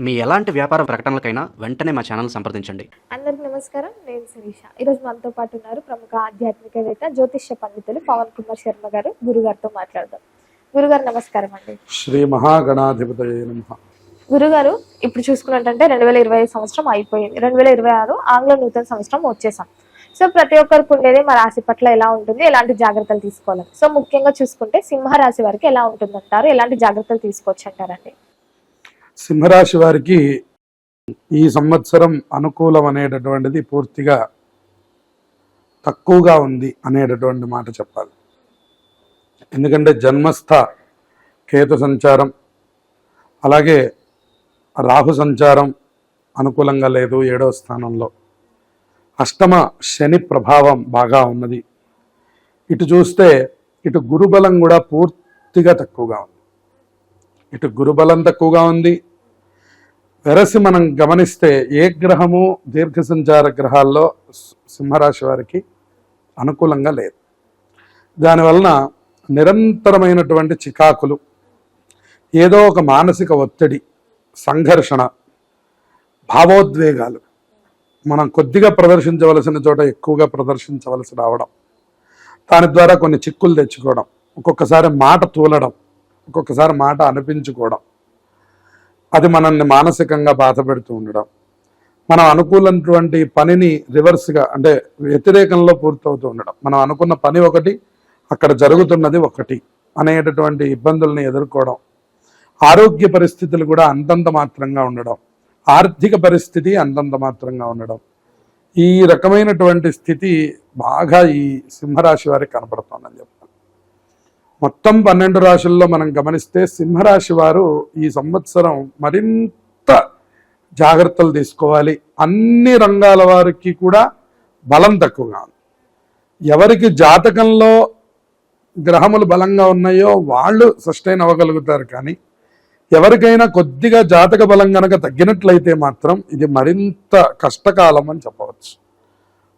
మీ ఎలాంటి వ్యాపార ప్రకటనలకైనా వెంటనే మా ఛానల్ సంప్రదించండి. అందరికి నమస్కారం. నేను శిరీష. ఈరోజు మనతో పాటు ఉన్నారు ప్రముఖ ఆధ్యాత్మికవేత్త జ్యోతిష్య పండితులు పవన్ కుమార్ శర్మ గారు. గురుగారితో మాట్లాడదాం. గురుగారు నమస్కారం అండి. శ్రీ మహాగణాధిపతయే నమః. గురుగారు, ఇప్పుడు చూసుకున్నట్టంటే 2025 సంవత్సరం అయిపోయింది. 2026 ఆంగ్ల నూతన సంవత్సరం వచ్చేసాం. సో ప్రతి ఒక్కరికి ఉండేది మా రాశి పట్ల ఎలా ఉంటుంది, ఎలాంటి జాగ్రత్తలు తీసుకోవాలి. సో ముఖ్యంగా చూసుకుంటే సింహరాశి వారికి ఎలా ఉంటుందంటారు, ఎలాంటి జాగ్రత్తలు తీసుకోవచ్చు అంటారండి? సింహరాశి వారికి ఈ సంవత్సరం అనుకూలం అనేటటువంటిది పూర్తిగా తక్కువగా ఉంది అనేటటువంటి మాట చెప్పాలి. ఎందుకంటే జన్మస్థ కేతు సంచారం, అలాగే రాహు సంచారం అనుకూలంగా లేదు. 7వ స్థానంలో అష్టమ శని ప్రభావం బాగా ఉన్నది. ఇటు చూస్తే ఇటు గురుబలం కూడా పూర్తిగా తక్కువగా ఉంది. ఇటు గురుబలం తక్కువగా ఉంది. వెరసి మనం గమనిస్తే ఏ గ్రహము దీర్ఘ సంచార గ్రహాల్లో సింహరాశి వారికి అనుకూలంగా లేదు. దానివలన నిరంతరమైనటువంటి చికాకులు, ఏదో ఒక మానసిక ఒత్తిడి, సంఘర్షణ, భావోద్వేగాలు, మనం కొద్దిగా ప్రదర్శించవలసిన చోట ఎక్కువగా ప్రదర్శించవలసి రావడం, దాని ద్వారా కొన్ని చిక్కులు తెచ్చుకోవడం, ఒక్కొక్కసారి మాట తూలడం, ఒక్కొక్కసారి మాట అనిపించుకోవడం, అది మనల్ని మానసికంగా బాధ పెడుతూ ఉండడం, మనం అనుకూలమైనటువంటి పనిని రివర్స్గా అంటే వ్యతిరేకంలో పూర్తవుతూ ఉండడం, మనం అనుకున్న పని ఒకటి, అక్కడ జరుగుతున్నది ఒకటి అనేటటువంటి ఇబ్బందుల్ని ఎదుర్కోవడం, ఆరోగ్య పరిస్థితులు కూడా అంతంత మాత్రంగా ఉండడం, ఆర్థిక పరిస్థితి అంతంత మాత్రంగా ఉండడం, ఈ రకమైనటువంటి స్థితి బాగా ఈ సింహరాశి వారికి కనపడుతుందని చెప్పాలి. మొత్తం 12 రాశుల్లో మనం గమనిస్తే సింహరాశి వారు ఈ సంవత్సరం మరింత జాగ్రత్తలు తీసుకోవాలి. అన్ని రంగాల వారికి కూడా బలం తక్కువగా ఉంది. ఎవరికి జాతకంలో గ్రహములు బలంగా ఉన్నాయో వాళ్ళు సస్టైన్ అవ్వగలుగుతారు. కానీ ఎవరికైనా కొద్దిగా జాతక బలం కనుక తగ్గినట్లయితే మాత్రం ఇది మరింత కష్టకాలం అని చెప్పవచ్చు.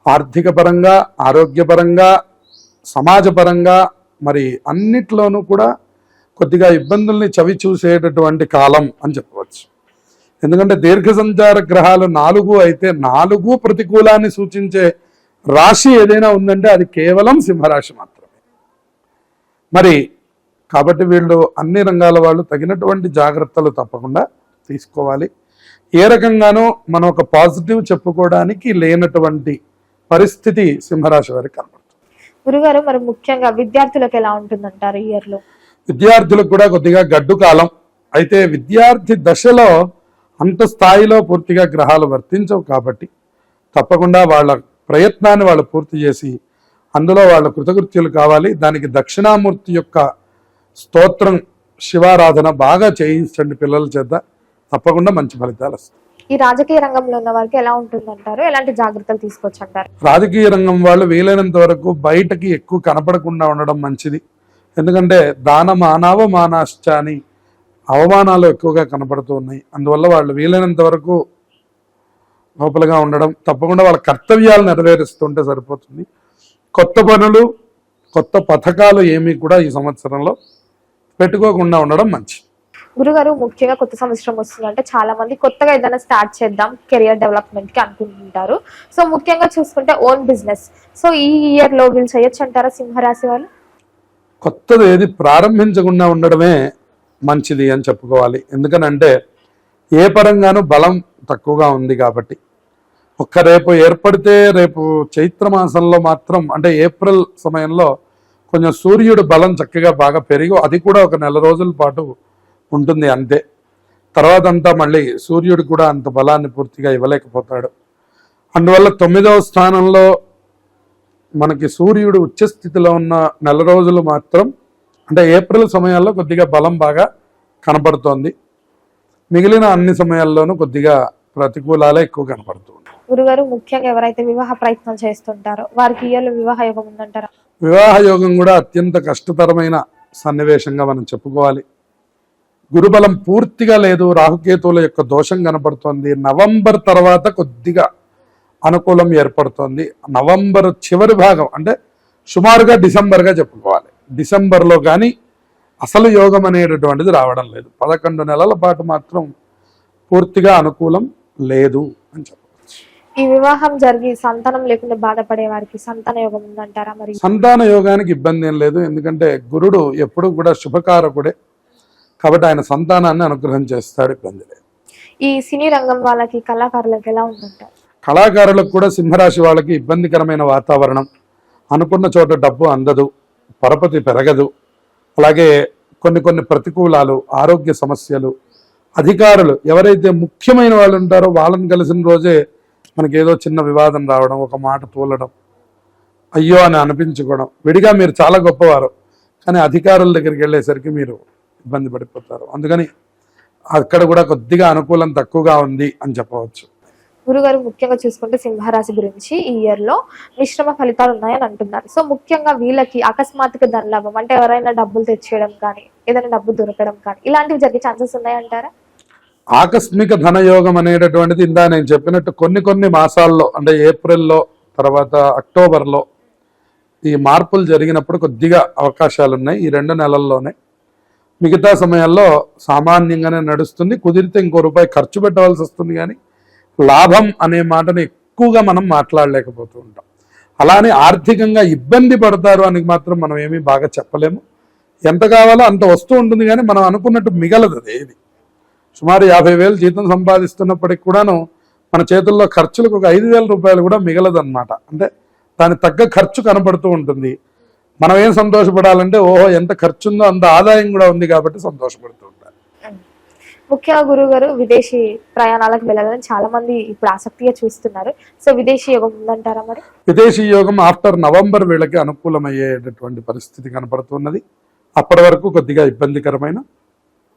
ఆర్థిక పరంగా, ఆరోగ్యపరంగా, సమాజపరంగా, మరి అన్నిట్లోనూ కూడా కొద్దిగా ఇబ్బందుల్ని చవి చూసేటటువంటి కాలం అని చెప్పవచ్చు. ఎందుకంటే దీర్ఘ సంచార గ్రహాలు 4 అయితే 4 ప్రతికూలాన్ని సూచించే రాశి ఏదైనా ఉందంటే అది కేవలం సింహరాశి మాత్రమే. మరి కాబట్టి వీళ్ళు అన్ని రంగాల వాళ్ళు తగినటువంటి జాగ్రత్తలు తప్పకుండా తీసుకోవాలి. ఏ రకంగానూ మనం ఒక పాజిటివ్ చెప్పుకోవడానికి లేనటువంటి పరిస్థితి సింహరాశి వారికి కనబడుతుంది. గురుగారు, మరి ముఖ్యంగా విద్యార్థులకు ఎలా ఉంటుందంటారు ఈ ఇయర్ లో? విద్యార్థులకు కూడా కొద్దిగా గడ్డు కాలం. అయితే విద్యార్థి దశలో అంత స్థాయిలో పూర్తిగా గ్రహాలు వర్తించవు కాబట్టి తప్పకుండా వాళ్ళ ప్రయత్నాన్ని వాళ్ళు పూర్తి చేసి అందులో వాళ్ళ కృతకృత్యులు కావాలి. దానికి దక్షిణామూర్తి యొక్క స్తోత్రం, శివారాధన బాగా చేయించండి పిల్లల చేత, తప్పకుండా మంచి ఫలితాలు వస్తాయి. ఈ రాజకీయ రంగంలో ఉన్న వారికి ఎలా ఉంటుందంటారు, ఎలాంటి జాగ్రత్తలు తీసుకోవచ్చు అంటారు? రాజకీయ రంగం వాళ్ళు వీలైనంత వరకు బయటకి ఎక్కువ కనపడకుండా ఉండడం మంచిది. ఎందుకంటే మానాశ్చ అని అవమానాలు ఎక్కువగా కనపడుతూ ఉన్నాయి. అందువల్ల వాళ్ళు వీలైనంత వరకు లోపలగా ఉండడం, తప్పకుండా వాళ్ళ కర్తవ్యాలు నెరవేరుస్తుంటే సరిపోతుంది. కొత్త పనులు, కొత్త పథకాలు ఏమీ కూడా ఈ సంవత్సరంలో పెట్టుకోకుండా ఉండడం మంచి. గురుగారు, ముఖ్యంగా కొత్త సంవత్సరం వస్తుందంటే చాలా మంది కొత్తగా ఏదైనా స్టార్ట్ చేద్దాం కెరియర్ డెవలప్మెంట్ కి అనుకుంటుంటారు. సో ముఖ్యంగా చూసుకుంటే ఓన్ బిజినెస్, సో ఈ ఇయర్ లో వీళ్ళు చేయొచ్చు అంటారా సింహరాశి వాళ్ళు? కొత్తది ఏది ప్రారంభించకుండా ఉండడమే మంచిది అని చెప్పుకోవాలి. ఎందుకనంటే ఏ పరంగానూ బలం తక్కువగా ఉంది కాబట్టి రేపు ఏర్పడితే రేపు చైత్రమాసంలో మాత్రం అంటే ఏప్రిల్ సమయంలో కొంచెం సూర్యుడు బలం చక్కగా బాగా పెరిగి అది కూడా ఒక 1 నెల రోజుల పాటు ఉంటుంది అంతే. తర్వాత అంతా మళ్ళీ సూర్యుడు కూడా అంత బలాన్ని పూర్తిగా ఇవ్వలేకపోతాడు. అందువల్ల 9వ స్థానంలో మనకి సూర్యుడు ఉచ్చస్థితిలో ఉన్న 1 నెల రోజులు మాత్రం అంటే ఏప్రిల్ సమయాల్లో కొద్దిగా బలం బాగా కనపడుతోంది. మిగిలిన అన్ని సమయాల్లోనూ కొద్దిగా ప్రతికూలాలే ఎక్కువ కనపడుతుంది. గురుగారు, ముఖ్యంగా ఎవరైతే వివాహ ప్రయత్నం చేస్తుంటారో వారికి ఇయర్లో వివాహ యోగం ఉందంటారా? వివాహ యోగం కూడా అత్యంత కష్టతరమైన సన్నివేశంగా మనం చెప్పుకోవాలి. గురుబలం పూర్తిగా లేదు. రాహుకేతువుల యొక్క దోషం కనపడుతోంది. నవంబర్ తర్వాత కొద్దిగా అనుకూలం ఏర్పడుతోంది. నవంబర్ చివరి భాగం అంటే సుమారుగా డిసెంబర్గా చెప్పుకోవాలి. డిసెంబర్లో కానీ అసలు యోగం అనేటటువంటిది రావడం లేదు. 11 నెలల పాటు మాత్రం పూర్తిగా అనుకూలం లేదు అని చెప్పవచ్చు. ఈ వివాహం జరిగి సంతానం లేకుండా బాధపడే వారికి సంతాన యోగం ఉందంటారా మరి? సంతాన యోగానికి ఇబ్బంది ఏం లేదు, ఎందుకంటే గురుడు ఎప్పుడు కూడా శుభకారకుడే కాబట్టి ఆయన సంతానాన్ని అనుగ్రహం చేస్తాడు, ఇబ్బంది లేదు. ఈ సినీ రంగం వాళ్ళకి కళాకారులకు ఎలా ఉందంటారు? కళాకారులకు కూడా సింహరాశి వాళ్ళకి ఇబ్బందికరమైన వాతావరణం, అనుకున్న చోట డబ్బు అందదు, పరపతి పెరగదు, అలాగే కొన్ని ప్రతికూలాలు, ఆరోగ్య సమస్యలు, అధికారులు ఎవరైతే ముఖ్యమైన వాళ్ళు ఉంటారో వాళ్ళని కలిసిన రోజే మనకి ఏదో చిన్న వివాదం రావడం, ఒక మాట తూలడం, అయ్యో అని అనిపించుకోవడం. విడిగా మీరు చాలా గొప్పవారు కానీ అధికారుల దగ్గరికి వెళ్ళేసరికి మీరు ఇబ్బంది పడిపోతారు. అందుకని అక్కడ కూడా కొద్దిగా అనుకూలం తక్కువగా ఉంది అని చెప్పవచ్చు. గురుగారు ముఖ్యంగా చూసుకుంటే సింహరాశి గురించి ఈ ఇయర్ లో మిశ్రమ ఫలితాలు ఉన్నాయని అంటున్నారు. సో ముఖ్యంగా వీళ్ళకి అకస్మాత్తుగా ధనలాభం అంటే ఎవరైనా డబ్బులు తెచ్చేయడం కానీ ఏదైనా డబ్బు దొరకడం కానీ ఇలాంటివి జరిగే ఛాన్సెస్ ఉన్నాయంటారా? ఆకస్మిక ధనయోగం అనేటటువంటిది ఇందా నేను చెప్పినట్టు కొన్ని మాసాల్లో అంటే ఏప్రిల్లో తర్వాత అక్టోబర్లో ఈ మార్పులు జరిగినప్పుడు కొద్దిగా అవకాశాలు ఉన్నాయి. ఈ 2 నెలల్లోనే, మిగతా సమయాల్లో సామాన్యంగానే నడుస్తుంది. కుదిరితే ఇంకో రూపాయి ఖర్చు పెట్టవలసి వస్తుంది కానీ లాభం అనే మాటను ఎక్కువగా మనం మాట్లాడలేకపోతూ ఉంటాం. అలానే ఆర్థికంగా ఇబ్బంది పడతారు అని మాత్రం మనం ఏమీ బాగా చెప్పలేము. ఎంత కావాలో అంత వస్తూ ఉంటుంది కానీ మనం అనుకున్నట్టు మిగలదు. ఏది సుమారు 50,000 జీతం సంపాదిస్తున్నప్పటికి కూడాను మన చేతుల్లో ఖర్చులకు ఒక 5,000 రూపాయలు కూడా మిగలదన్నమాట. అంటే దానికి తగ్గ ఖర్చు కనబడుతూ ఉంటుంది. మనం ఏం సంతోషపడాలంటే ఓహో ఎంత ఖర్చు ఉందో అంత ఆదాయం కూడా ఉంది కాబట్టి సంతోషపడుతూ ఉంటారు. ముఖ్యంగా గురువు గారు విదేశీ ప్రయాణాలకు వెళ్ళాలని చాలా మంది ఇప్పుడు ఆసక్తిగా చూస్తున్నారు. సో విదేశీ యోగం ఉందంటారా మరి? విదేశీ యోగం ఆఫ్టర్ నవంబర్ వీళ్ళకి అనుకూలమయ్యేటటువంటి పరిస్థితి కనపడుతున్నది. అప్పటి వరకు కొద్దిగా ఇబ్బందికరమైన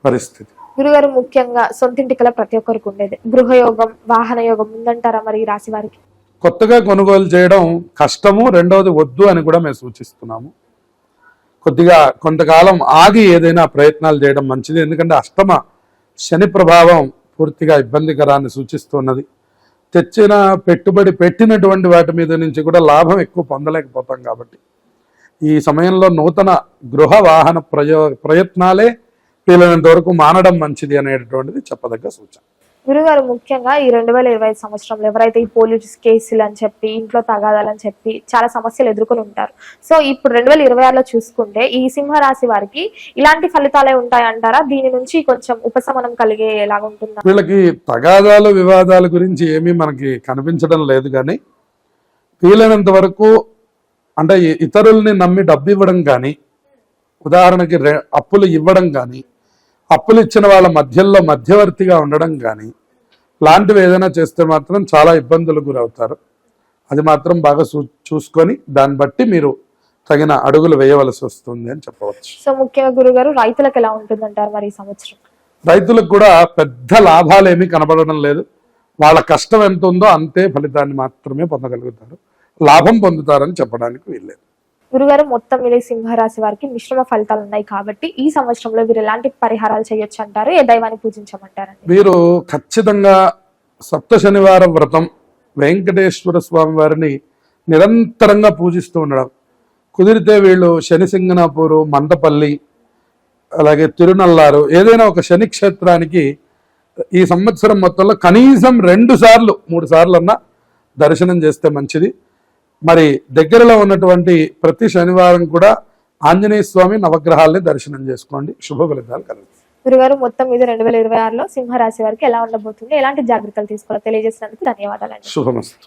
పరిస్థితి. గురుగారు ముఖ్యంగా సొంతింటి కల ప్రతి ఒక్కరికి ఉండేది గృహయోగం, వాహన యోగం ఉందంటారా మరి ఈ రాశి వారికి? కొత్తగా కొనుగోలు చేయడం కష్టము, రెండవది వద్దు అని కూడా మేము సూచిస్తున్నాము. కొద్దిగా కొంతకాలం ఆగి ఏదైనా ప్రయత్నాలు చేయడం మంచిది. ఎందుకంటే అష్టమ శని ప్రభావం పూర్తిగా ఇబ్బందికరాన్ని సూచిస్తున్నది. తెచ్చిన పెట్టుబడి పెట్టినటువంటి వాటి మీద నుంచి కూడా లాభం ఎక్కువ పొందలేకపోతాం కాబట్టి ఈ సమయంలో నూతన గృహ వాహన ప్రయత్నాలే వీలైనంత వరకు మానడం మంచిది అనేటటువంటిది చెప్పదగ్గ సూచన. గురుగారు ముఖ్యంగా ఈ 2025 సంవత్సరంలో ఎవరైతే ఈ పోలీస్ కేసులు అని చెప్పి ఇంట్లో తగాదాలని చెప్పి చాలా సమస్యలు ఎదుర్కొని ఉంటారు. సో ఇప్పుడు 2026లో చూసుకుంటే ఈ సింహరాశి వారికి ఇలాంటి ఫలితాలే ఉంటాయంటారా? దీని నుంచి కొంచెం ఉపశమనం కలిగేలాగా ఉంటుందా? వీళ్ళకి తగాదాలు వివాదాల గురించి ఏమీ మనకి కనిపించడం లేదు కానీ వీలైనంత వరకు అంటే ఇతరుల్ని నమ్మి డబ్బు ఇవ్వడం కానీ, ఉదాహరణకి అప్పులు ఇవ్వడం కానీ, అప్పులు ఇచ్చిన వాళ్ళ మధ్యలో మధ్యవర్తిగా ఉండడం కానీ లాంటివి ఏదైనా చేస్తే మాత్రం చాలా ఇబ్బందులకు గురవుతారు. అది మాత్రం బాగా చూసుకొని దాన్ని బట్టి మీరు తగిన అడుగులు వేయవలసి వస్తుంది అని చెప్పవచ్చు. సో ముఖ్యంగా గురుగారు రైతులకు ఎలా ఉంటుందంటారు మరి ఈ సంవత్సరం? రైతులకు కూడా పెద్ద లాభాలు ఏమీ కనబడడం లేదు. వాళ్ళ కష్టం ఎంత ఉందో అంతే ఫలితాన్ని మాత్రమే పొందగలుగుతారు. లాభం పొందుతారని చెప్పడానికి వీల్లేదు. గురుగారు మొత్తం మీద సింహరాశి వారికి మిశ్రమ ఫలితాలు ఉన్నాయి కాబట్టి ఈ సంవత్సరంలో వీరు ఎలాంటి పరిహారాలు చేయొచ్చు అంటారు? ఏ దైవాన్ని పూజించమంటారండి? వీరు ఖచ్చితంగా సప్త శనివారం వ్రతం, వెంకటేశ్వర స్వామి వారిని నిరంతరంగా పూజిస్తూ ఉండడం. కుదిరితే వీళ్ళు శనిసింగనాపూరు, మందపల్లి, అలాగే తిరునల్లారు ఏదైనా ఒక శని క్షేత్రానికి ఈ సంవత్సరం మొత్తంలో కనీసం 2 సార్లు 3 సార్లు అన్నా దర్శనం చేస్తే మంచిది. మరి దగ్గరలో ఉన్నటువంటి ప్రతి శనివారం కూడా ఆంజనేయ స్వామి నవగ్రహాలని దర్శనం చేసుకోండి, శుభ ఫలితాలు కలుగుతాయి. గురుగారు మొత్తం మీద 2026లో సింహరాశి వారికి ఎలా ఉండబోతుంది, ఎలాంటి జాగ్రత్తలు తీసుకోవాలో తెలియజేసినందుకు ధన్యవాదాలండి. శుభమస్తు.